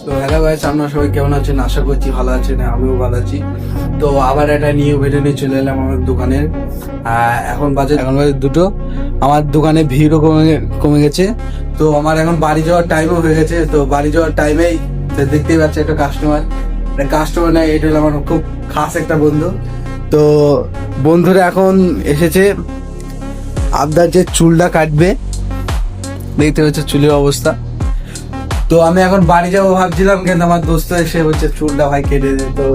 তো hello guys, আপনারা সবাই কেমন আছেন? আশা করছি ভালো আছেন, আমিও ভালো আছি। তো আবার একটা নিউ ভিডিও নিয়ে চলে এলাম আমার দোকানের। এখন বাজে 2টো। আমার দোকানে ভিড়ও কমে গেছে। তো আমার এখন বাড়ি যাওয়ার টাইমও হয়ে গেছে। তো বাড়ি যাওয়ার টাইমেই দেখতেই পাচ্ছি একটা কাস্টমার নেই, এটা হলো আমার খুব খাস একটা বন্ধু। তো বন্ধুরা এখন এসেছে আপনার যে চুলটা কাটবে, দেখতে পাচ্ছে চুলের অবস্থা। তো আমি এখন বাড়ি যাবো ভাবছিলাম, কিন্তু আমার দোস্ত এসে বলছে চুলটা ভাই কেটে দে। তো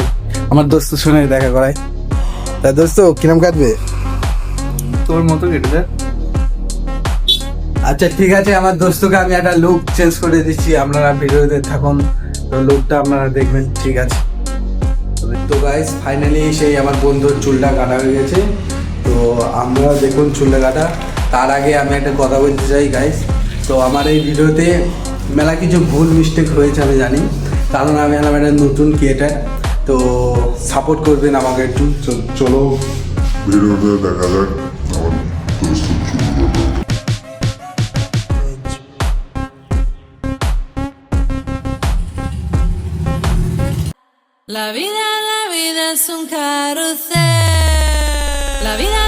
আমার দোস্ত শুনে দেখা করায়। তা দোস্ত কিরম কাটবে? তোর মতো কেটে দেয়। আচ্ছা ঠিক আছে, আমার দোস্তকে আমি একটা লুক চেঞ্জ করে দিচ্ছি, আপনারা ভিডিওতে থাকুন। তো লুকটা আপনারা দেখবেন, ঠিক আছে? তো গাইস ফাইনালি সেই আমার বন্ধুর চুলটা কাটা হয়ে গেছে। তো আমরা দেখুন চুলটা কাটা। তার আগে আমি একটা কথা বলতে চাই গাইস, তো আমার এই ভিডিওতে মেলা কিছু ভুল মিস্টেক হয়েছে আমি জানি, কারণ আমি হলাম একটা নতুন ক্রিয়েটার। তো সাপোর্ট করবেন আমাকে একটু। চলো ভিডিওটা দেখা যাক আমার দোস্ত La vida es un carrusel. La vida